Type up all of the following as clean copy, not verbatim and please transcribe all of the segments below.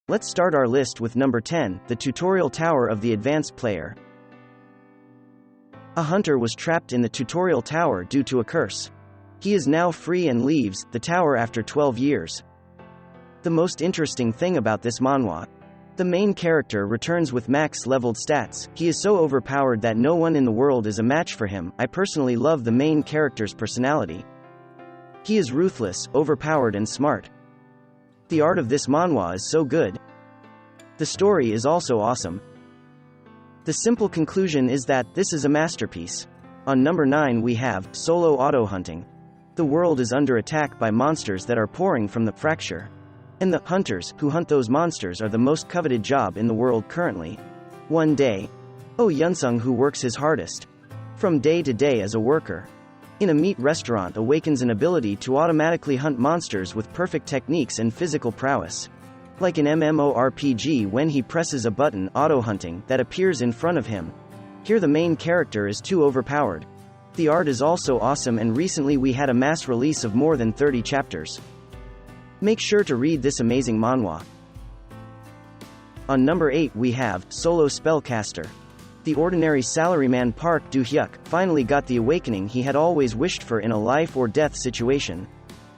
Let's start our list with number 10, the tutorial tower of the advanced player. A hunter was trapped in the tutorial tower due to a curse. He is now free and leaves the tower after 12 years. The most interesting thing about this manhwa: the main character returns with max-leveled stats. He is so overpowered that no one in the world is a match for him. I personally love the main character's personality. He is ruthless, overpowered and smart. The art of this manhwa is so good. The story is also awesome. The simple conclusion is that this is a masterpiece. On number 9 we have solo auto hunting. The world is under attack by monsters that are pouring from the fracture. And the hunters who hunt those monsters are the most coveted job in the world currently. One day, Yunsung, who works his hardest from day to day as a worker in a meat restaurant, awakens an ability to automatically hunt monsters with perfect techniques and physical prowess. Like an MMORPG, when he presses a button, auto hunting, that appears in front of him. Here the main character is too overpowered. The art is also awesome, and recently we had a mass release of more than 30 chapters. Make sure to read this amazing manhwa. On number 8 we have solo spellcaster. The ordinary salaryman Park Do-hyuk finally got the awakening he had always wished for in a life or death situation.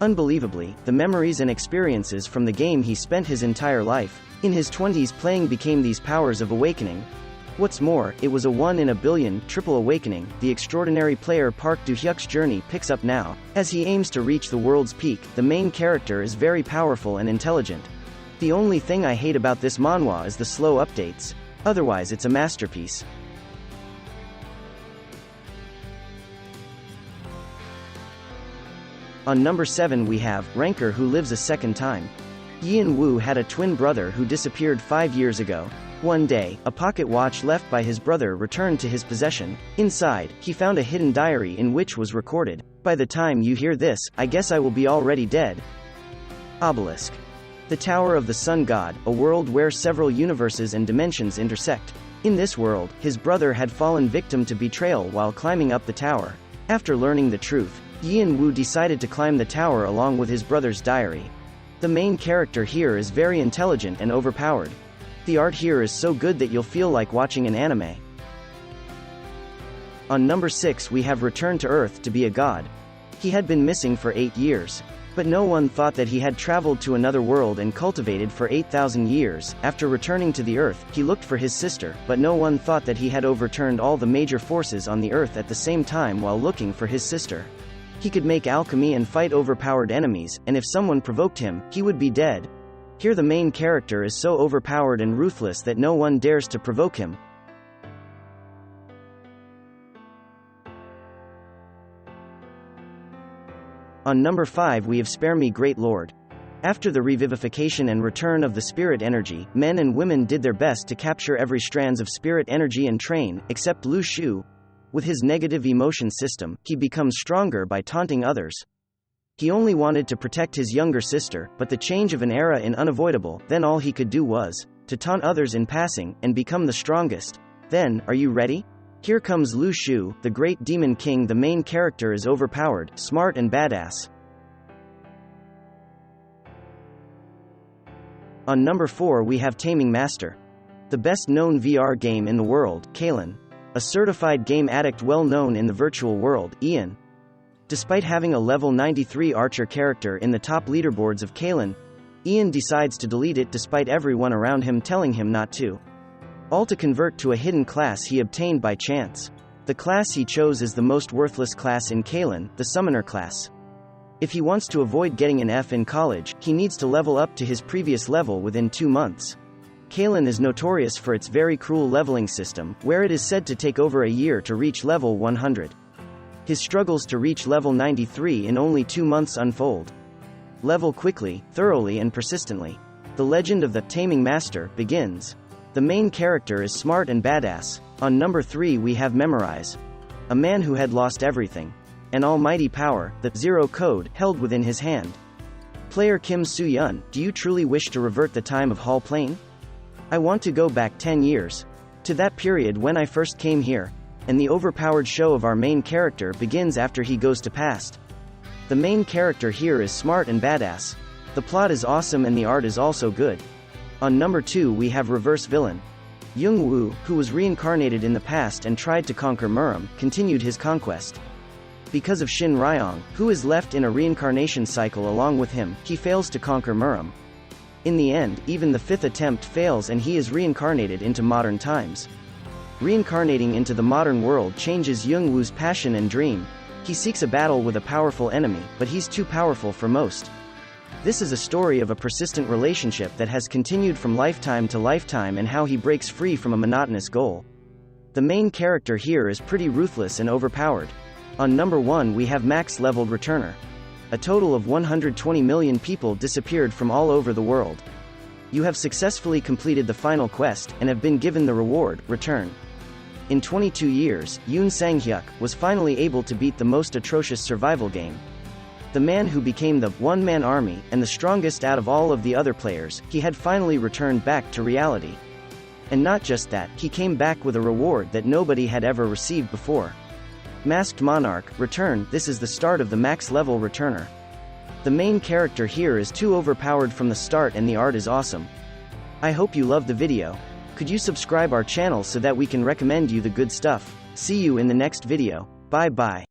Unbelievably, the memories and experiences from the game he spent his entire life in his 20s playing became these powers of awakening. What's more, it was a 1 in a billion triple awakening. The extraordinary player Park Do-hyuk's journey picks up now. As he aims to reach the world's peak, the main character is very powerful and intelligent. The only thing I hate about this manhwa is the slow updates. Otherwise it's a masterpiece. On number 7 we have Ranker, who lives a second time. Yin Woo had a twin brother who disappeared 5 years ago. One day, a pocket watch left by his brother returned to his possession. Inside, he found a hidden diary in which was recorded, "By the time you hear this, I guess I will be already dead." Obelisk. The Tower of the Sun God, a world where several universes and dimensions intersect. In this world, his brother had fallen victim to betrayal while climbing up the tower. After learning the truth, Yin Woo decided to climb the tower along with his brother's diary. The main character here is very intelligent and overpowered. The art here is so good that you'll feel like watching an anime. On number 6 we have Return to Earth to be a god. He had been missing for 8 years. But no one thought that he had traveled to another world and cultivated for 8,000 years. After returning to the Earth, he looked for his sister, but no one thought that he had overturned all the major forces on the Earth at the same time while looking for his sister. He could make alchemy and fight overpowered enemies, and if someone provoked him, he would be dead. Here the main character is so overpowered and ruthless that no one dares to provoke him. On number 5 we have Spare Me Great Lord. After the revivification and return of the spirit energy, men and women did their best to capture every strands of spirit energy and train, except Lu Shu. With his negative emotion system, he becomes stronger by taunting others. He only wanted to protect his younger sister, but the change of an era is unavoidable. Then all he could do was to taunt others in passing, and become the strongest. Then, are you ready? Here comes Lu Shu, the great demon king. The main character is overpowered, smart and badass. On number 4 we have Taming Master. The best known VR game in the world, Kalen. A certified game addict well known in the virtual world, Ian. Despite having a level 93 archer character in the top leaderboards of Kalen, Ian decides to delete it despite everyone around him telling him not to. All to convert to a hidden class he obtained by chance. The class he chose is the most worthless class in Kalen, the Summoner class. If he wants to avoid getting an F in college, he needs to level up to his previous level within 2 months. Kalen is notorious for its very cruel leveling system, where it is said to take over a year to reach level 100. His struggles to reach level 93 in only 2 months unfold. Level quickly, thoroughly and persistently. The legend of the Taming Master begins. The main character is smart and badass. On number 3 we have Memorize. A man who had lost everything. An almighty power, the Zero Code, held within his hand. Player Kim Soo-yeon, do you truly wish to revert the time of Hall Plain? I want to go back 10 years. To that period when I first came here. And the overpowered show of our main character begins after he goes to past. The main character here is smart and badass. The plot is awesome and the art is also good. On number 2 we have reverse villain. Young Woo, who was reincarnated in the past and tried to conquer Muram, continued his conquest. Because of Shin Ryong, who is left in a reincarnation cycle along with him, he fails to conquer Muram. In the end, even the 5th attempt fails and he is reincarnated into modern times. Reincarnating into the modern world changes Young Woo's passion and dream. He seeks a battle with a powerful enemy, but he's too powerful for most. This is a story of a persistent relationship that has continued from lifetime to lifetime and how he breaks free from a monotonous goal. The main character here is pretty ruthless and overpowered. On number 1 we have max-leveled returner. A total of 120 million people disappeared from all over the world. You have successfully completed the final quest, and have been given the reward, return. In 22 years, Yoon Sang-hyuk was finally able to beat the most atrocious survival game. The man who became the one-man army, and the strongest out of all of the other players, he had finally returned back to reality. And not just that, he came back with a reward that nobody had ever received before. Masked Monarch, return. This is the start of the max-level returner. The main character here is too overpowered from the start and the art is awesome. I hope you loved the video. Could you subscribe our channel so that we can recommend you the good stuff? See you in the next video. Bye bye.